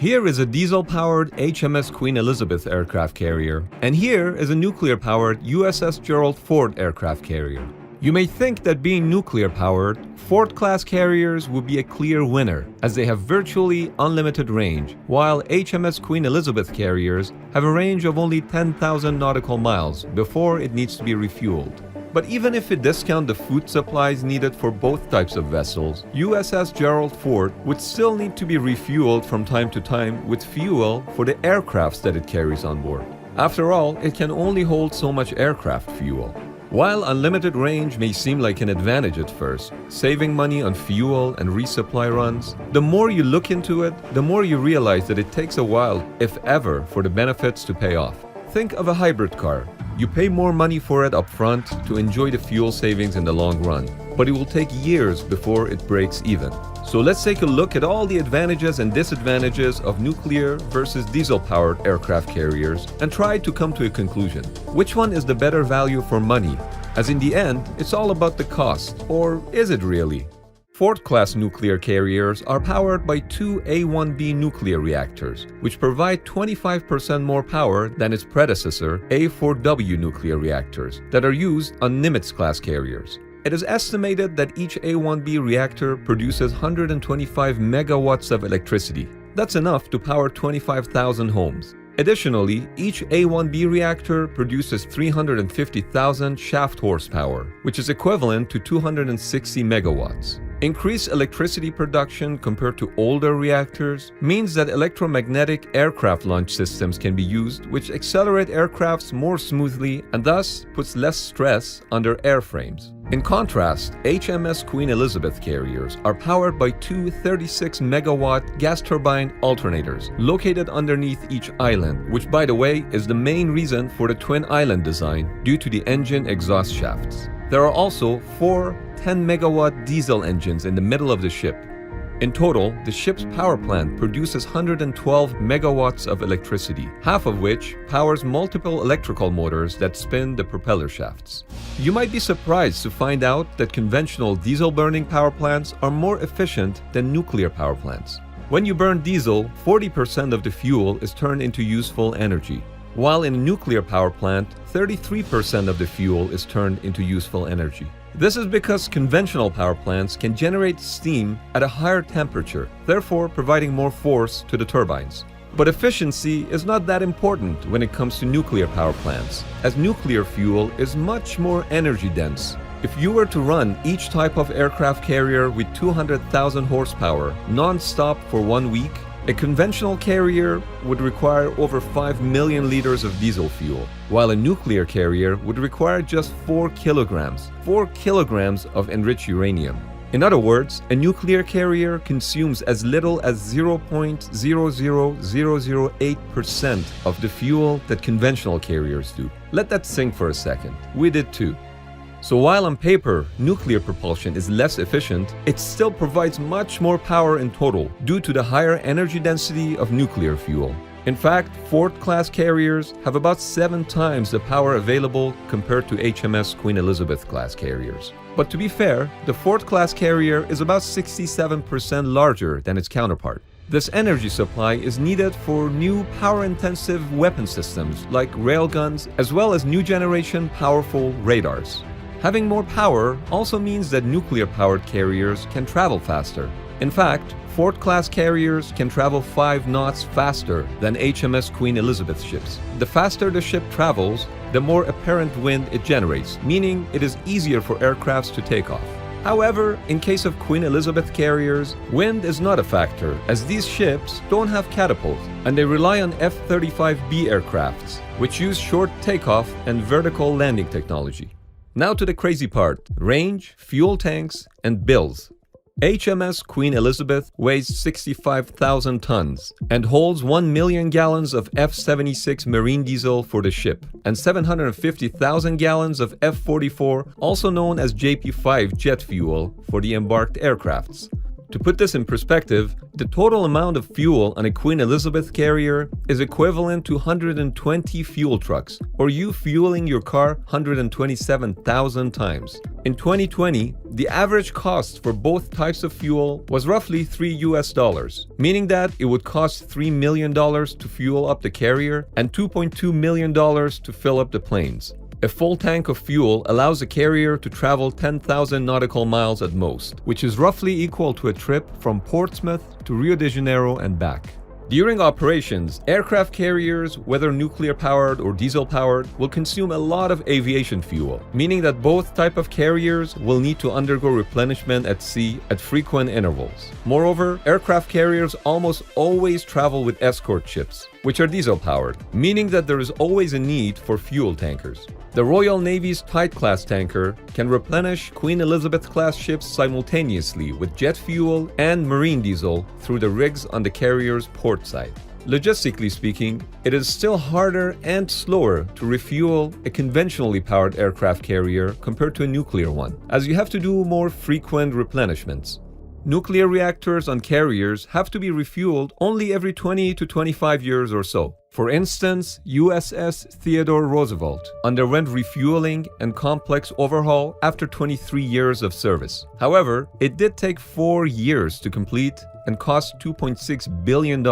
Here is a diesel-powered HMS Queen Elizabeth aircraft carrier, and here is a nuclear-powered USS Gerald R aircraft carrier. You may think that being nuclear-powered, Ford-class carriers would be a clear winner, as they have virtually unlimited range, while HMS Queen Elizabeth carriers have a range of only 10,000 nautical miles before it needs to be refueled. But even if we discount the food supplies needed for both types of vessels, USS Gerald R would still need to be refueled from time to time with fuel for the aircrafts that it carries on board. After all, it can only hold so much aircraft fuel. While unlimited range may seem like an advantage at first, saving money on fuel and resupply runs, the more you look into it, the more you realize that it takes a while, if ever, for the benefits to pay off. Think of a hybrid car. You pay more money for it up front to enjoy the fuel savings in the long run, but it will take years before it breaks even. So let's take a look at all the advantages and disadvantages of nuclear versus diesel-powered aircraft carriers and try to come to a conclusion. Which one is the better value for money? As in the end, it's all about the cost, or is it really? Ford-class nuclear carriers are powered by two A1B nuclear reactors, which provide 25% more power than its predecessor, A4W nuclear reactors, that are used on Nimitz-class carriers. It is estimated that each A1B reactor produces 125 megawatts of electricity. That's enough to power 25,000 homes. Additionally, each A1B reactor produces 350,000 shaft horsepower, which is equivalent to 260 megawatts. Increased electricity production compared to older reactors means that electromagnetic aircraft launch systems can be used, which accelerate aircrafts more smoothly and thus puts less stress on their airframes. In contrast, HMS Queen Elizabeth carriers are powered by two 36-megawatt gas turbine alternators located underneath each island, which, by the way, is the main reason for the twin island design due to the engine exhaust shafts. There are also four 10-megawatt diesel engines in the middle of the ship. In total, the ship's power plant produces 112 megawatts of electricity, half of which powers multiple electrical motors that spin the propeller shafts. You might be surprised to find out that conventional diesel-burning power plants are more efficient than nuclear power plants. When you burn diesel, 40% of the fuel is turned into useful energy, while in a nuclear power plant, 33% of the fuel is turned into useful energy. This is because conventional power plants can generate steam at a higher temperature, therefore providing more force to the turbines. But efficiency is not that important when it comes to nuclear power plants, as nuclear fuel is much more energy dense. If you were to run each type of aircraft carrier with 200,000 horsepower non-stop for 1 week, a conventional carrier would require over 5 million liters of diesel fuel, while a nuclear carrier would require just 4 kilograms of enriched uranium. In other words, a nuclear carrier consumes as little as 0.00008% of the fuel that conventional carriers do. Let that sink for a second. We did too. So while on paper, nuclear propulsion is less efficient, it still provides much more power in total due to the higher energy density of nuclear fuel. In fact, Ford-class carriers have about 7 times the power available compared to HMS Queen Elizabeth-class carriers. But to be fair, the Ford-class carrier is about 67% larger than its counterpart. This energy supply is needed for new power-intensive weapon systems like railguns, as well as new generation powerful radars. Having more power also means that nuclear-powered carriers can travel faster. In fact, Ford-class carriers can travel 5 knots faster than HMS Queen Elizabeth ships. The faster the ship travels, the more apparent wind it generates, meaning it is easier for aircrafts to take off. However, in case of Queen Elizabeth carriers, wind is not a factor, as these ships don't have catapults, and they rely on F-35B aircrafts, which use short takeoff and vertical landing technology. Now to the crazy part: range, fuel tanks, and bills. HMS Queen Elizabeth weighs 65,000 tons and holds 1 million gallons of F-76 marine diesel for the ship and 750,000 gallons of F-44, also known as JP-5 jet fuel, for the embarked aircrafts. To put this in perspective, the total amount of fuel on a Queen Elizabeth carrier is equivalent to 120 fuel trucks, or you fueling your car 127,000 times. In 2020, the average cost for both types of fuel was roughly $3, meaning that it would cost $3 million to fuel up the carrier and $2.2 million to fill up the planes. A full tank of fuel allows a carrier to travel 10,000 nautical miles at most, which is roughly equal to a trip from Portsmouth to Rio de Janeiro and back. During operations, aircraft carriers, whether nuclear-powered or diesel-powered, will consume a lot of aviation fuel, meaning that both types of carriers will need to undergo replenishment at sea at frequent intervals. Moreover, aircraft carriers almost always travel with escort ships, which are diesel-powered, meaning that there is always a need for fuel tankers. The Royal Navy's Tide-class tanker can replenish Queen Elizabeth-class ships simultaneously with jet fuel and marine diesel through the rigs on the carrier's port side. Logistically speaking, it is still harder and slower to refuel a conventionally powered aircraft carrier compared to a nuclear one, as you have to do more frequent replenishments. Nuclear reactors on carriers have to be refueled only every 20 to 25 years or so. For instance, USS Theodore Roosevelt underwent refueling and complex overhaul after 23 years of service. However, it did take 4 years to complete and cost $2.6 billion.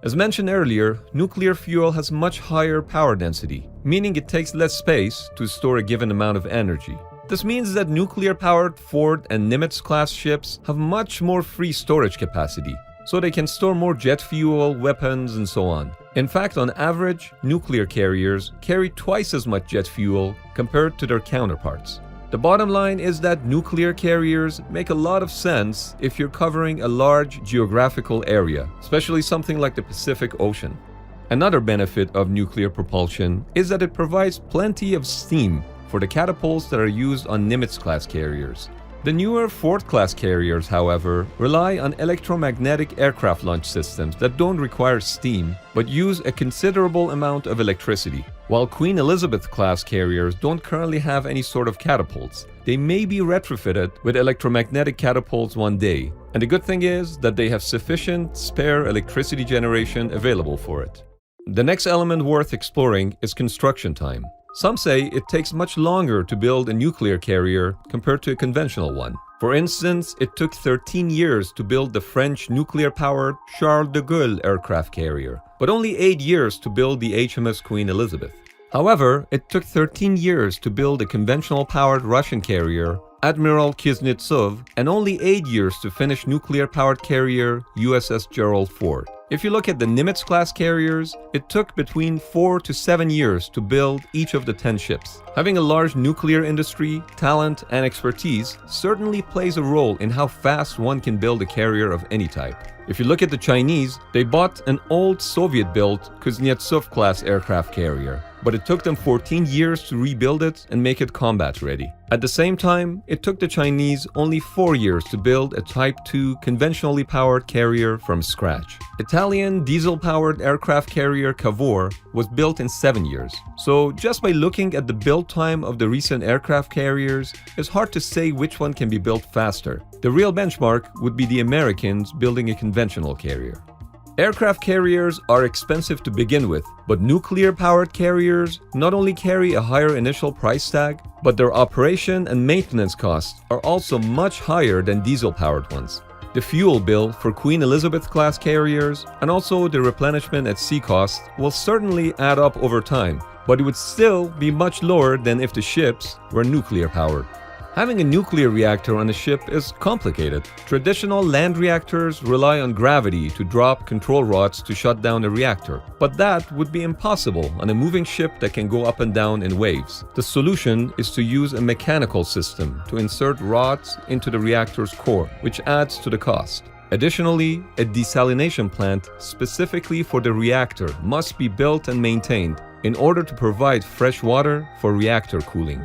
As mentioned earlier, nuclear fuel has much higher power density, meaning it takes less space to store a given amount of energy. This means that nuclear-powered Ford and Nimitz-class ships have much more free storage capacity, so they can store more jet fuel, weapons, and so on. In fact, on average, nuclear carriers carry twice as much jet fuel compared to their counterparts. The bottom line is that nuclear carriers make a lot of sense if you're covering a large geographical area, especially something like the Pacific Ocean. Another benefit of nuclear propulsion is that it provides plenty of steam for the catapults that are used on Nimitz-class carriers. The newer Ford-class carriers, however, rely on electromagnetic aircraft launch systems that don't require steam, but use a considerable amount of electricity. While Queen Elizabeth-class carriers don't currently have any sort of catapults, they may be retrofitted with electromagnetic catapults one day, and the good thing is that they have sufficient spare electricity generation available for it. The next element worth exploring is construction time. Some say it takes much longer to build a nuclear carrier compared to a conventional one. For instance, it took 13 years to build the French nuclear-powered Charles de Gaulle aircraft carrier, but only 8 years to build the HMS Queen Elizabeth. However, it took 13 years to build a conventional-powered Russian carrier, Admiral Kuznetsov, and only 8 years to finish nuclear-powered carrier USS Gerald R. If you look at the Nimitz-class carriers, it took between 4 to 7 years to build each of the 10 ships. Having a large nuclear industry, talent, and expertise certainly plays a role in how fast one can build a carrier of any type. If you look at the Chinese, they bought an old Soviet-built Kuznetsov-class aircraft carrier, but it took them 14 years to rebuild it and make it combat-ready. At the same time, it took the Chinese only 4 years to build a Type II conventionally powered carrier from scratch. Italian diesel-powered aircraft carrier Cavour was built in 7 years. So just by looking at the build time of the recent aircraft carriers, it's hard to say which one can be built faster. The real benchmark would be the Americans building a conventional carrier. Aircraft carriers are expensive to begin with, but nuclear-powered carriers not only carry a higher initial price tag, but their operation and maintenance costs are also much higher than diesel-powered ones. The fuel bill for Queen Elizabeth-class carriers and also the replenishment at sea costs will certainly add up over time, but it would still be much lower than if the ships were nuclear-powered. Having a nuclear reactor on a ship is complicated. Traditional land reactors rely on gravity to drop control rods to shut down a reactor, but that would be impossible on a moving ship that can go up and down in waves. The solution is to use a mechanical system to insert rods into the reactor's core, which adds to the cost. Additionally, a desalination plant specifically for the reactor must be built and maintained in order to provide fresh water for reactor cooling.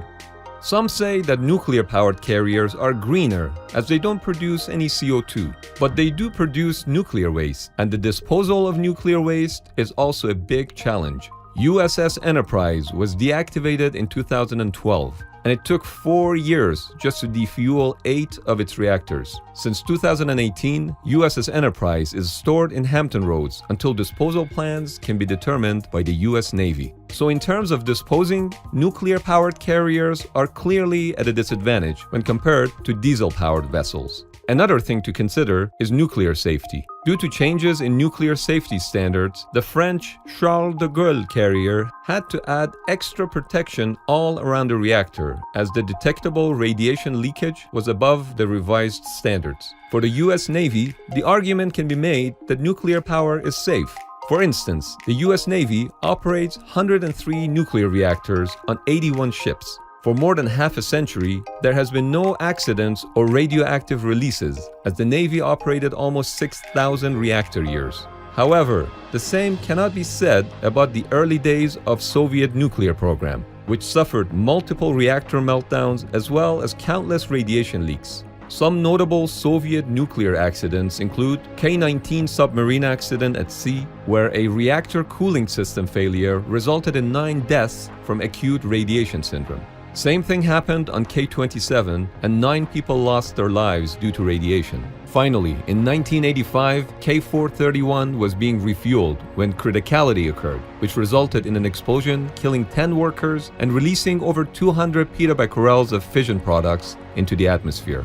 Some say that nuclear-powered carriers are greener as they don't produce any CO2, but they do produce nuclear waste, and the disposal of nuclear waste is also a big challenge. USS Enterprise was deactivated in 2012, and it took 4 years just to defuel 8 of its reactors. Since 2018, USS Enterprise is stored in Hampton Roads until disposal plans can be determined by the US Navy. So in terms of disposing, nuclear-powered carriers are clearly at a disadvantage when compared to diesel-powered vessels. Another thing to consider is nuclear safety. Due to changes in nuclear safety standards, the French Charles de Gaulle carrier had to add extra protection all around the reactor, as the detectable radiation leakage was above the revised standards. For the US Navy, the argument can be made that nuclear power is safe. For instance, the US Navy operates 103 nuclear reactors on 81 ships. For more than half a century, there has been no accidents or radioactive releases, as the Navy operated almost 6,000 reactor years. However, the same cannot be said about the early days of Soviet nuclear program, which suffered multiple reactor meltdowns as well as countless radiation leaks. Some notable Soviet nuclear accidents include K-19 submarine accident at sea, where a reactor cooling system failure resulted in 9 deaths from acute radiation syndrome. Same thing happened on K-27, and 9 people lost their lives due to radiation. Finally, in 1985, K-431 was being refueled when criticality occurred, which resulted in an explosion, killing 10 workers and releasing over 200 petabecquerels of fission products into the atmosphere.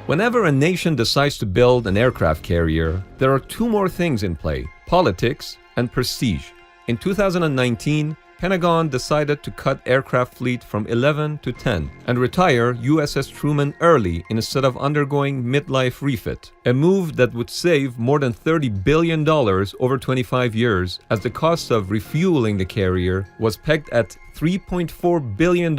Whenever a nation decides to build an aircraft carrier, there are 2 more things in play: politics and prestige. In 2019, Pentagon decided to cut aircraft fleet from 11 to 10 and retire USS Truman early instead of undergoing midlife refit, a move that would save more than $30 billion over 25 years, as the cost of refueling the carrier was pegged at $3.4 billion,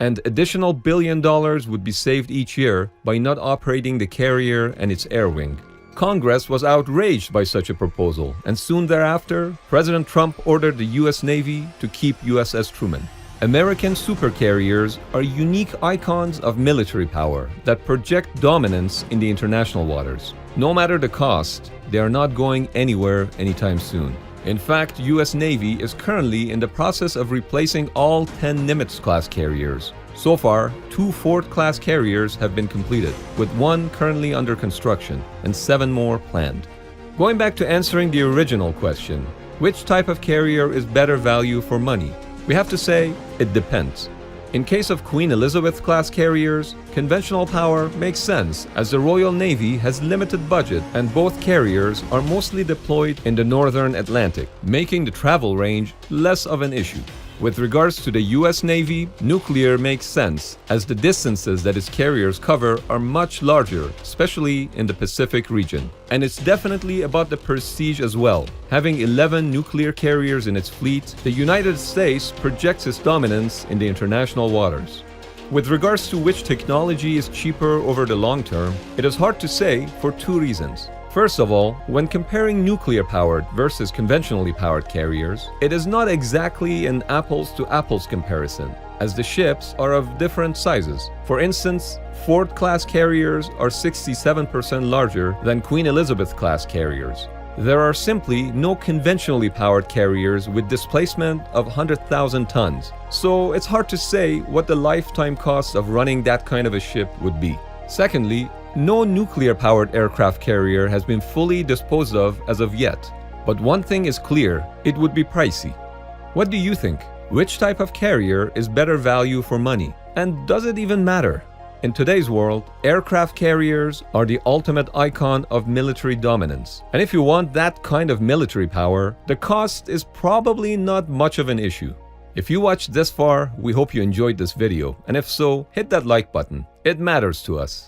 and additional $1 billion would be saved each year by not operating the carrier and its air wing. Congress was outraged by such a proposal, and soon thereafter, President Trump ordered the US Navy to keep USS Truman. American supercarriers are unique icons of military power that project dominance in the international waters. No matter the cost, they are not going anywhere anytime soon. In fact, US Navy is currently in the process of replacing all 10 Nimitz-class carriers. So far, 2 Ford-class carriers have been completed, with 1 currently under construction and 7 more planned. Going back to answering the original question, which type of carrier is better value for money? We have to say, it depends. In case of Queen Elizabeth-class carriers, conventional power makes sense, as the Royal Navy has limited budget and both carriers are mostly deployed in the northern Atlantic, making the travel range less of an issue. With regards to the US Navy, nuclear makes sense, as the distances that its carriers cover are much larger, especially in the Pacific region. And it's definitely about the prestige as well. Having 11 nuclear carriers in its fleet, the United States projects its dominance in the international waters. With regards to which technology is cheaper over the long term, it is hard to say for 2 reasons. First of all, when comparing nuclear-powered versus conventionally powered carriers, it is not exactly an apples-to-apples comparison, as the ships are of different sizes. For instance, Ford-class carriers are 67% larger than Queen Elizabeth-class carriers. There are simply no conventionally powered carriers with displacement of 100,000 tons, so it's hard to say what the lifetime cost of running that kind of a ship would be. Secondly, no nuclear-powered aircraft carrier has been fully disposed of as of yet. But one thing is clear, it would be pricey. What do you think? Which type of carrier is better value for money? And does it even matter? In today's world, aircraft carriers are the ultimate icon of military dominance. And if you want that kind of military power, the cost is probably not much of an issue. If you watched this far, we hope you enjoyed this video. And if so, hit that like button. It matters to us.